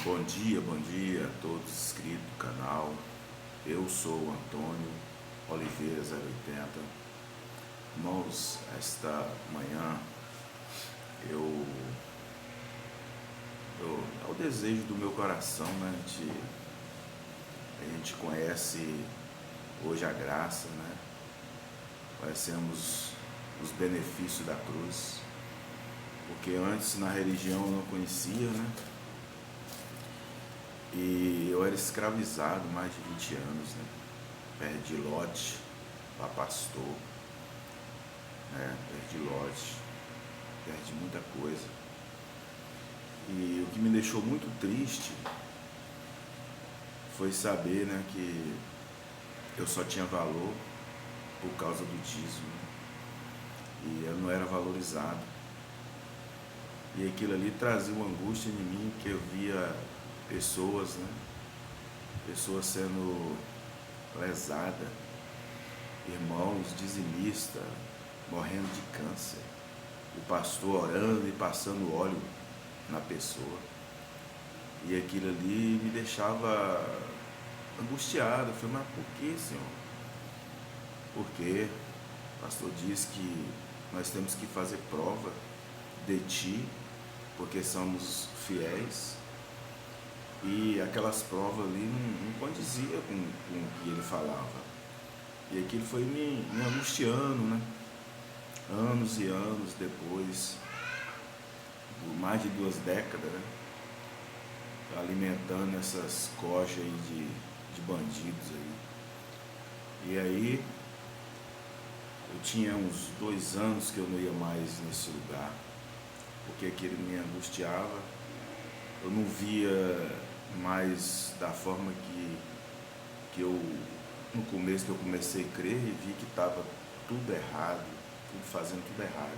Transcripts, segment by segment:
Bom dia a todos inscritos no canal. Eu sou o Antônio Oliveira 080. Irmãos, esta manhã eu, é o desejo do meu coração, né? A gente conhece hoje a graça, né? Conhecemos os benefícios da cruz, porque antes na religião eu não conhecia, né? E eu era escravizado mais de 20 anos, né? Perdi lote para pastor, né? Perdi lote, perdi muita coisa. E o que me deixou muito triste foi saber, né, que eu só tinha valor por causa do dízimo, né? E eu não era valorizado. E aquilo ali trazia uma angústia em mim, que eu via pessoas, né? Pessoas sendo lesadas, irmãos dizimistas morrendo de câncer, o pastor orando e passando óleo na pessoa. E aquilo ali me deixava angustiado. Eu falei, mas por que, Senhor? Porque o pastor diz que nós temos que fazer prova de Ti, porque somos fiéis. E aquelas provas ali não condizia com o que ele falava. E aquilo foi me angustiando, né? Anos e anos depois, por mais de 2 décadas, né? Alimentando essas coxas aí de bandidos aí. E aí, eu tinha uns 2 anos que eu não ia mais nesse lugar, porque aquilo me angustiava. Eu não via mais da forma que eu, no começo que eu comecei a crer, e vi que estava tudo errado, tudo fazendo tudo errado.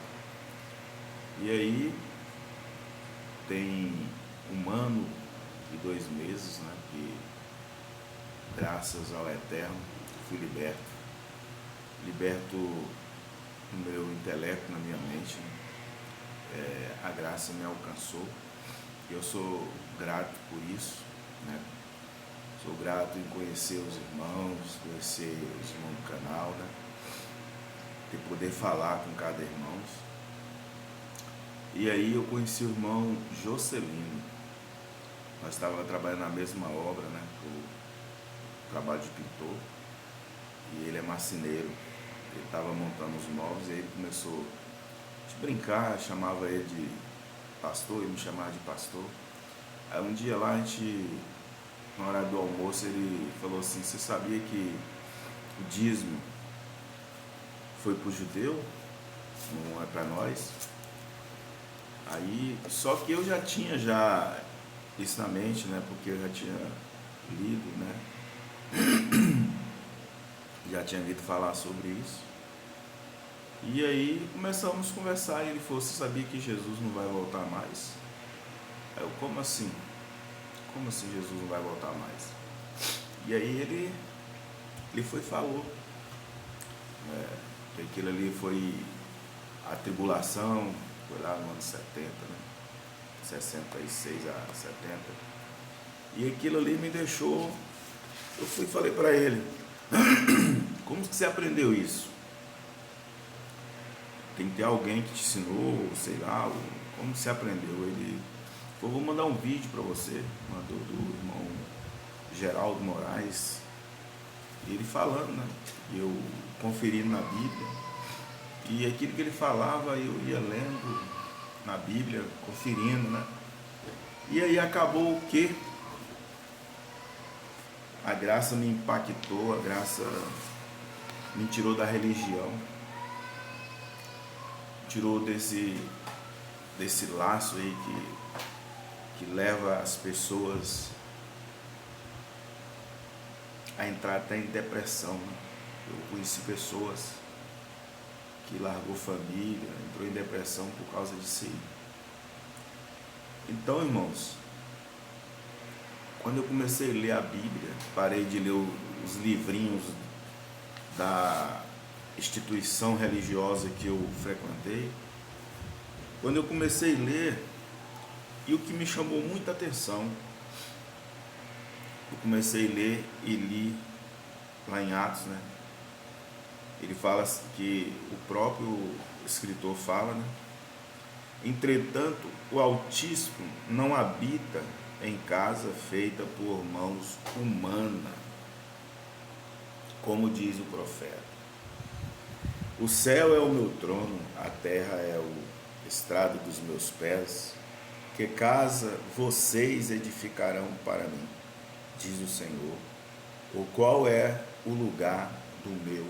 E aí, tem 1 ano e 2 meses, né, que graças ao Eterno fui liberto no meu intelecto, na minha mente, né? A graça me alcançou. Eu sou grato por isso, né? Sou grato em conhecer os irmãos, conhecer os irmãos do canal, né? De poder falar com cada irmão. E aí eu conheci o irmão Jocelino. Nós estávamos trabalhando na mesma obra, né? O trabalho de pintor. E ele é marceneiro. Ele estava montando os móveis e ele começou a brincar, chamava ele de pastor, ele me chamava de pastor. Aí um dia lá, na hora do almoço, ele falou assim, você sabia que o dízimo foi para o judeu, não é para nós? Aí, só que eu já tinha isso na mente, né? Porque eu já tinha lido, né? Já tinha ouvido falar sobre isso. E aí começamos a conversar e ele falou, você sabia que Jesus não vai voltar mais? Aí eu, como assim? Como assim Jesus não vai voltar mais? E aí ele foi e falou, que aquilo ali foi a tribulação, foi lá no ano 70, né? 66 a 70. E aquilo ali me deixou, eu fui e falei para ele, como que você aprendeu isso? Tem que ter alguém que te ensinou, sei lá, como você aprendeu? Ele falou, vou mandar um vídeo para você, mandou do irmão Geraldo Moraes, e ele falando, né? E eu conferindo na Bíblia, e aquilo que ele falava eu ia lendo na Bíblia, conferindo, né? E aí acabou o que? A graça me impactou, a graça me tirou da religião, tirou desse laço aí que leva as pessoas a entrar até em depressão, né? Eu conheci pessoas que largou família, entrou em depressão por causa disso aí. Então, irmãos, quando eu comecei a ler a Bíblia, parei de ler os livrinhos da instituição religiosa que eu frequentei. Quando eu comecei a ler, e o que me chamou muita atenção eu comecei a ler e li lá em Atos, né? Ele fala que o próprio escritor fala, né? Entretanto, o Altíssimo não habita em casa feita por mãos humanas, como diz o profeta. O céu é o meu trono, a terra é o estrado dos meus pés. Que casa vocês edificarão para mim, diz o Senhor, o qual é o lugar do meu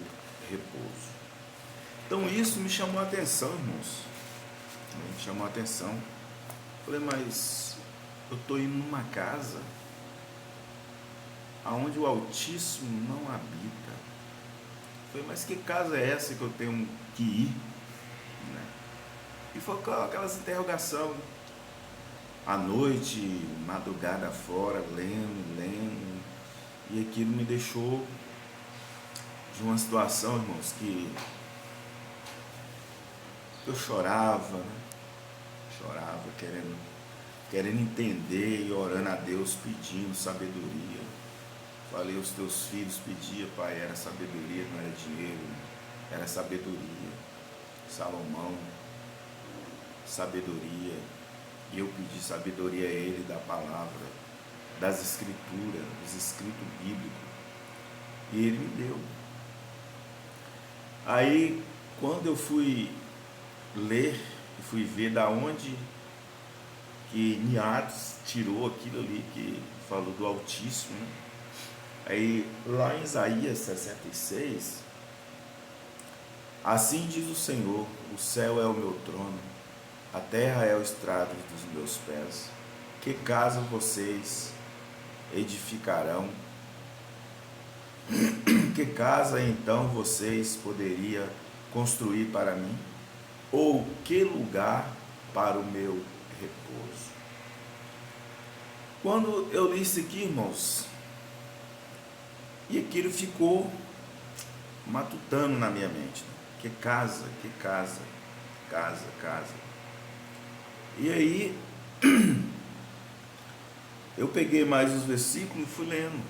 repouso. Então isso me chamou a atenção, irmãos. Me chamou a atenção. Falei, mas eu estou indo numa casa onde o Altíssimo não habita. Falei, mas que casa é essa que eu tenho que ir? Né? E foi aquelas interrogações. À noite, madrugada fora, lendo. E aquilo me deixou de uma situação, irmãos, que eu chorava, né? Chorava, querendo entender e orando a Deus, pedindo sabedoria. Falei, os teus filhos pediam, pai, era sabedoria, não era dinheiro, era sabedoria. Salomão, sabedoria. E eu pedi sabedoria a ele da palavra, das escrituras, dos escritos bíblicos. E ele me deu. Aí, quando eu fui ler e fui ver da onde que Niatos tirou aquilo ali que falou do Altíssimo, né? Aí lá em Isaías 66, assim diz o Senhor, o céu é o meu trono, a terra é o estrado dos meus pés. Que casa vocês edificarão? Que casa então vocês poderiam construir para mim? Ou que lugar para o meu repouso? Quando eu li isso aqui, irmãos, e aquilo ficou matutando na minha mente. Que casa. E aí, eu peguei mais os versículos e fui lendo.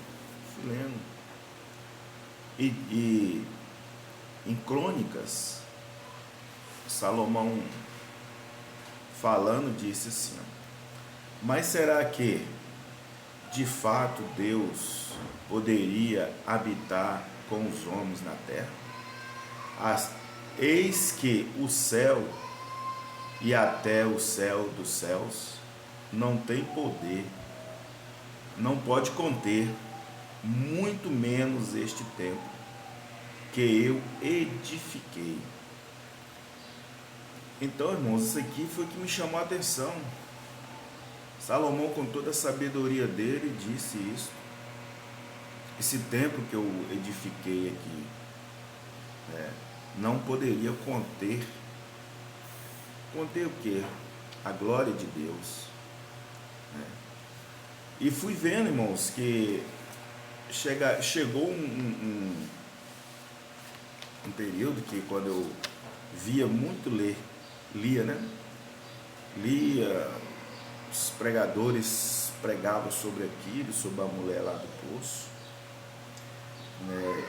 E em Crônicas, Salomão falando disse assim, mas será que de fato Deus poderia habitar com os homens na terra? Eis que o céu e até o céu dos céus não tem poder, não pode conter, muito menos este templo que eu edifiquei. Então, irmãos, isso aqui foi o que me chamou a atenção. Salomão, com toda a sabedoria dele, disse isso. Esse templo que eu edifiquei aqui não poderia conter o quê? A glória de Deus. Né? E fui vendo, irmãos, que chegou um período que quando eu via muito lia, os pregadores pregavam sobre aquilo, sobre a mulher lá do poço, né?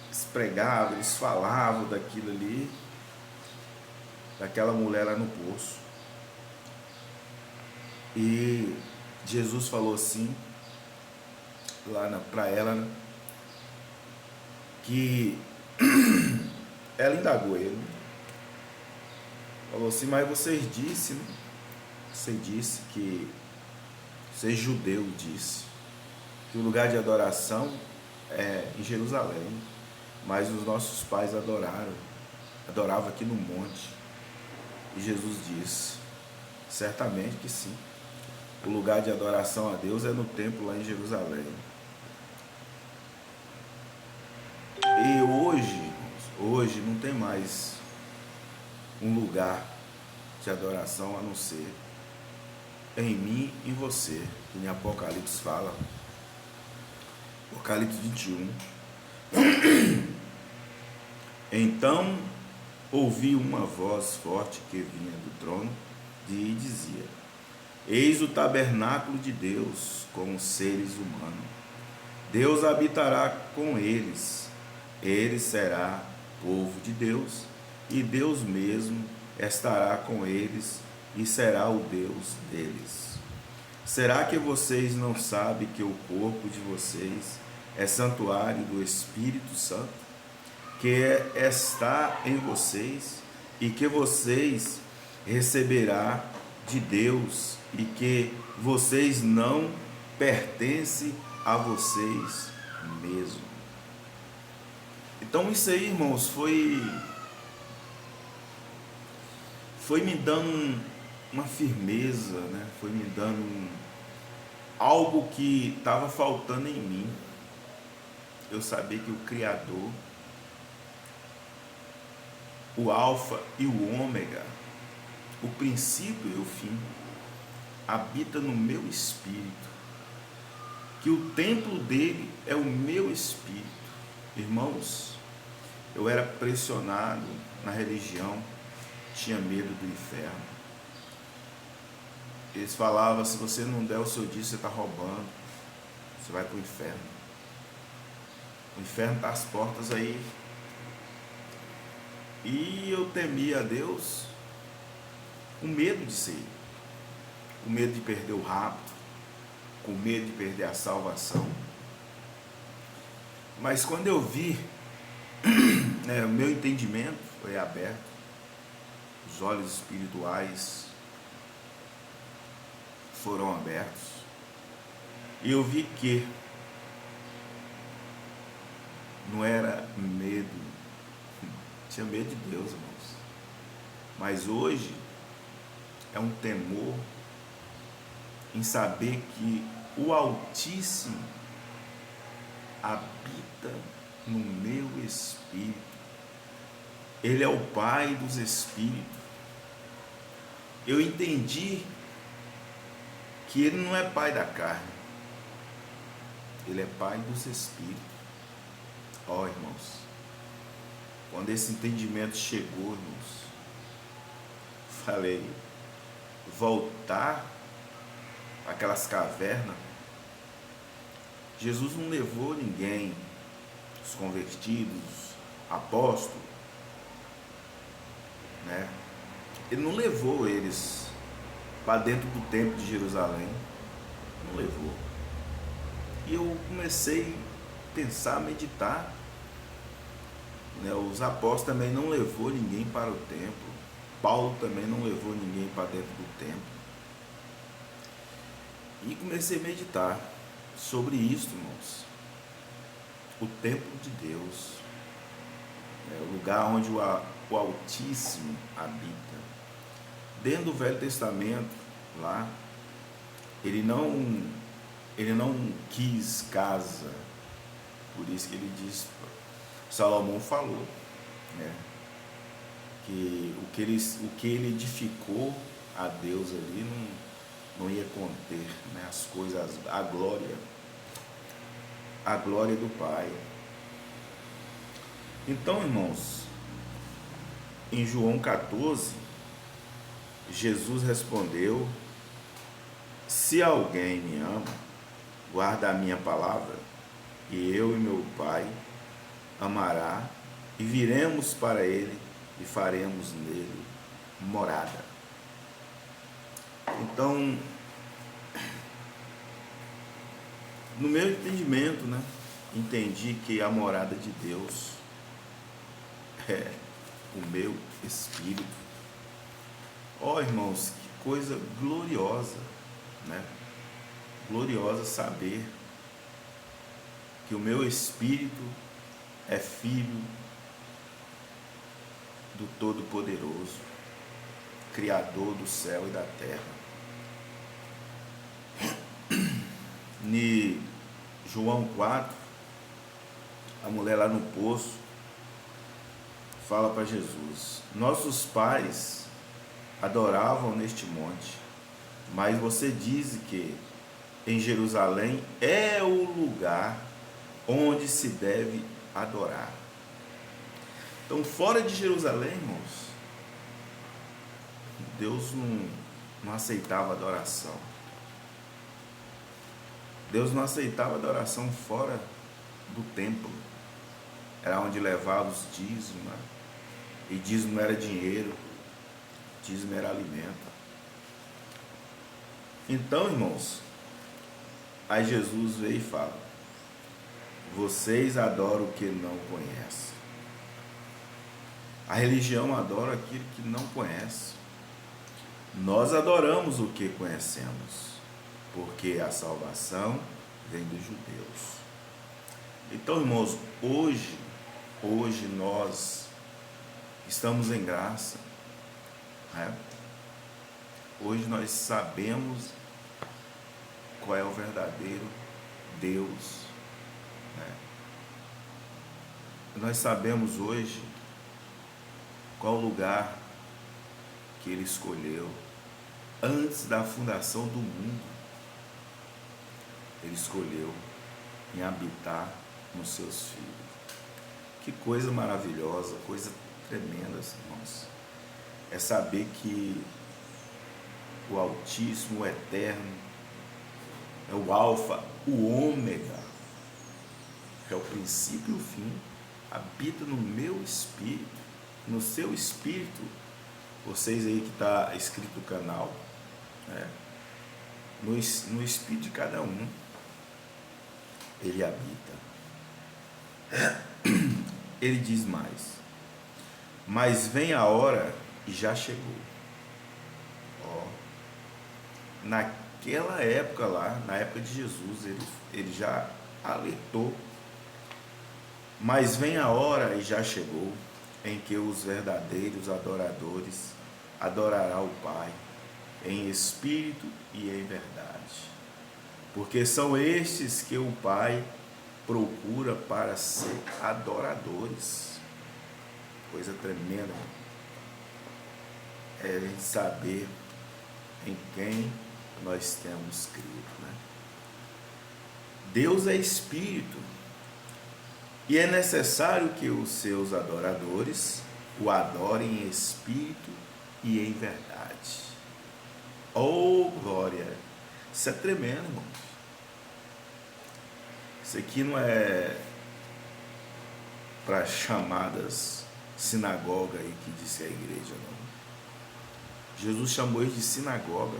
Eles pregavam, eles falavam daquilo ali, daquela mulher lá no poço. E Jesus falou assim, lá para ela, né? Que ela indagou ele, falou assim, mas você disse que você judeu disse que o lugar de adoração é em Jerusalém, mas os nossos pais adoravam aqui no monte. E Jesus disse, certamente que sim, o lugar de adoração a Deus é no templo lá em Jerusalém. E hoje não tem mais um lugar de adoração a não ser em mim e você, que em Apocalipse fala, Apocalipse 21. Então ouvi uma voz forte que vinha do trono e dizia, eis o tabernáculo de Deus com os seres humanos, Deus habitará com eles, ele será povo de Deus, e Deus mesmo estará com eles e será o Deus deles. Será que vocês não sabem que o corpo de vocês é santuário do Espírito Santo, que está em vocês e que vocês receberá de Deus e que vocês não pertencem a vocês mesmos? Então isso aí, irmãos, foi me dando uma firmeza, né? Foi me dando algo que estava faltando em mim. Eu sabia que o Criador, o Alfa e o Ômega, o princípio e o fim, habita no meu espírito, que o templo dele é o meu espírito. Irmãos, eu era pressionado na religião, tinha medo do inferno. Eles falavam, se você não der o seu dízimo, você está roubando, você vai para o inferno. O inferno está às portas aí. E eu temia a Deus com medo de ser, com medo de perder o rapto, com medo de perder a salvação. Mas quando eu vi, o meu entendimento foi aberto, os olhos espirituais foram abertos, e eu vi que não era medo, tinha medo de Deus, irmãos, mas hoje é um temor em saber que o Altíssimo habita no meu espírito. Ele é o Pai dos espíritos. Eu entendi que ele não é pai da carne, ele é pai dos espíritos. Ó, irmãos, quando esse entendimento chegou, irmãos, falei, voltar àquelas cavernas. Jesus não levou ninguém, os convertidos, apóstolos, né? Ele não levou eles para dentro do templo de Jerusalém, não levou. E eu comecei a pensar, a meditar, né? Os apóstolos também não levou ninguém para o templo, Paulo também não levou ninguém para dentro do templo. E comecei a meditar sobre isso, irmãos. O templo de Deus, o lugar onde o Altíssimo habita. Dentro do Velho Testamento, lá, ele não quis casa, por isso que ele disse, Salomão falou, né, que o que ele edificou a Deus ali não ia conter, né, as coisas, a glória do Pai. Então, irmãos, em João 14, Jesus respondeu: se alguém me ama, guarda a minha palavra, e eu e meu Pai amará, e viremos para ele e faremos nele morada. Então, no meu entendimento, né, entendi que a morada de Deus é o meu espírito. Ó, irmãos, que coisa gloriosa, né? Gloriosa saber que o meu espírito é filho do Todo-Poderoso, Criador do céu e da terra. Em João 4, a mulher lá no poço fala para Jesus: nossos pais adoravam neste monte, mas você diz que em Jerusalém é o lugar onde se deve adorar. Então, fora de Jerusalém, irmãos, Deus não aceitava adoração. Deus não aceitava adoração fora do templo. Era onde levava os dízimos, né? E dízimo não era dinheiro, dízimo era alimento. Então, irmãos, aí Jesus veio e fala: vocês adoram o que não conhecem. A religião adora aquilo que não conhece. Nós adoramos o que conhecemos, porque a salvação vem dos judeus. Então, irmãos, hoje nós estamos em graça, né? Hoje nós sabemos qual é o verdadeiro Deus, né? Nós sabemos hoje qual lugar que Ele escolheu antes da fundação do mundo. Ele escolheu em habitar nos seus filhos. Que coisa maravilhosa, coisa tremenda, irmãos. É saber que o Altíssimo, o Eterno, é o Alfa, o Ômega, que é o princípio e o fim, habita no meu espírito, no seu espírito. Vocês aí que está escrito no canal, né? No espírito de cada um, Ele habita. Ele diz mais: mas vem a hora e já chegou. Ó, naquela época lá, na época de Jesus, ele já alertou. Mas vem a hora e já chegou em que os verdadeiros adoradores adorarão o Pai em espírito e em verdade, porque são estes que o Pai procura para ser adoradores. Coisa tremenda é a gente saber em quem nós temos crido, né? Deus é espírito e é necessário que os seus adoradores o adorem em espírito e em verdade. Oh, glória! Isso é tremendo, irmão. Isso aqui não é para chamadas sinagoga aí que disse a igreja, não. Jesus chamou isso de sinagoga.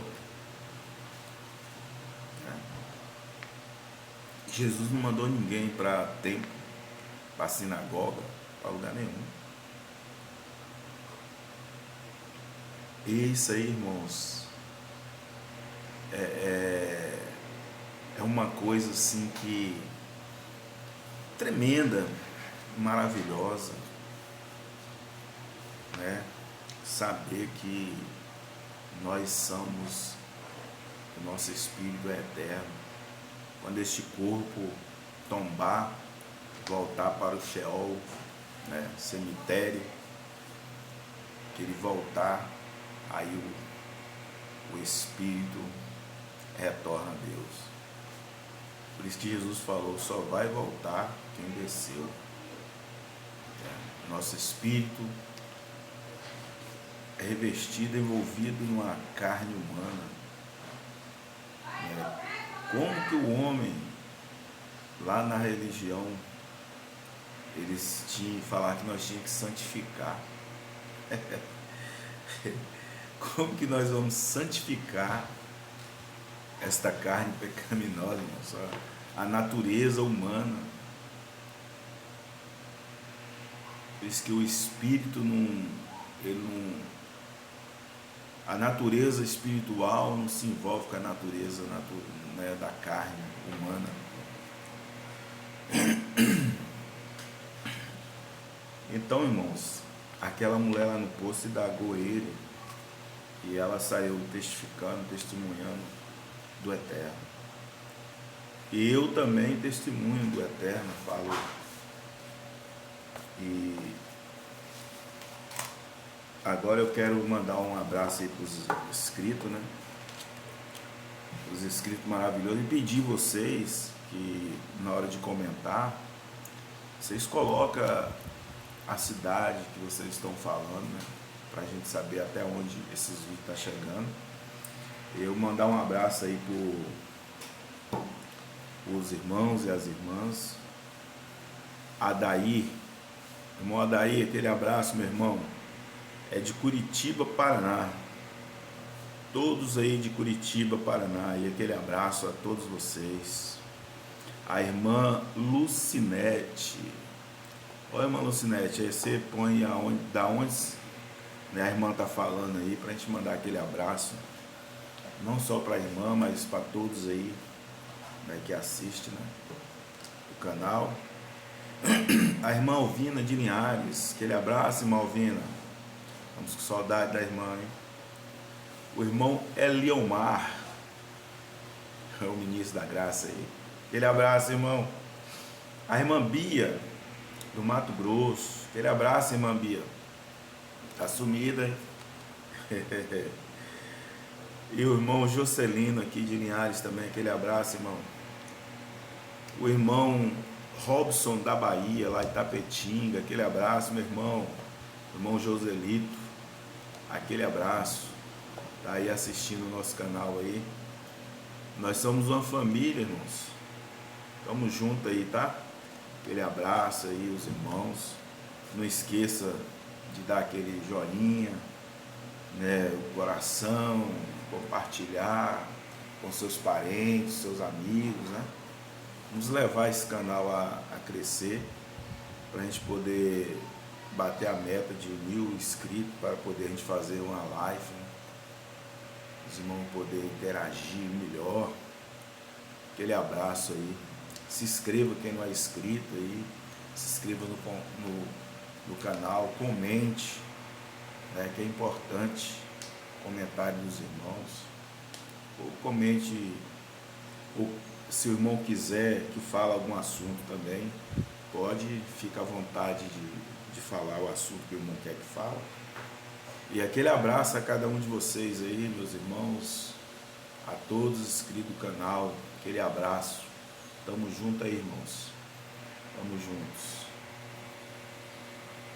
Jesus não mandou ninguém para templo, para sinagoga, para lugar nenhum. Isso aí, irmãos, é uma coisa assim que tremenda, maravilhosa, né? Saber que nós somos, o nosso espírito é eterno. Quando este corpo tombar, voltar para o Sheol, né, cemitério, que ele voltar, aí o espírito retorna a Deus. Por isso que Jesus falou: só vai voltar quem desceu. Nosso espírito é revestido, envolvido numa carne humana. Como que o homem, lá na religião, eles tinham que falar que nós tínhamos que santificar. Como que nós vamos santificar esta carne pecaminosa, irmãos? A natureza humana. Por isso que o espírito a natureza espiritual não se envolve com a natureza né, da carne humana. Então, irmãos, aquela mulher lá no poço indagou ele, e ela saiu testificando, testemunhando do Eterno. E eu também testemunho do Eterno, falo. E agora eu quero mandar um abraço aí para os inscritos, né? Os inscritos maravilhosos, e pedir vocês que na hora de comentar, vocês colocam a cidade que vocês estão falando, né? Para a gente saber até onde esses vídeos estão chegando. Eu mandar um abraço aí os irmãos e as irmãs. Adair, irmão Adair, aquele abraço, meu irmão. É de Curitiba, Paraná. Todos aí de Curitiba, Paraná. E aquele abraço a todos vocês. A irmã Lucinete. Oi, irmã Lucinete, aí você põe aonde, da onde, né, a irmã tá falando aí, pra gente mandar aquele abraço. Não só para a irmã, mas para todos aí, né, que assistem, né, o canal. A irmã Alvina de Linhares, aquele abraço, irmã Alvina. Estamos com saudade da irmã, hein? O irmão Eliomar, é o ministro da graça aí. Aquele abraço, irmão. A irmã Bia, do Mato Grosso. Aquele abraço, irmã Bia. Tá sumida, hein? E o irmão Jocelino aqui de Linhares também, aquele abraço, irmão. O irmão Robson da Bahia, lá de Tapetinga, aquele abraço, meu irmão. O irmão Joselito, aquele abraço. Tá aí assistindo o nosso canal aí. Nós somos uma família, irmãos. Tamo junto aí, tá? Aquele abraço aí, os irmãos. Não esqueça de dar aquele joinha, né, o coração, compartilhar com seus parentes, seus amigos, né? Vamos levar esse canal a crescer, para a gente poder bater a meta de 1000 inscritos, para poder a gente fazer uma live, né? Os irmãos poder interagir melhor. Aquele abraço aí. Se inscreva quem não é inscrito aí, se inscreva no canal, comente, né, que é importante o comentário dos irmãos, ou comente, ou se o irmão quiser que fale algum assunto também, pode, fica à vontade de falar o assunto que o irmão quer que fale. E aquele abraço a cada um de vocês aí, meus irmãos, a todos inscritos do canal, aquele abraço. Tamo junto aí, irmãos. Tamo juntos.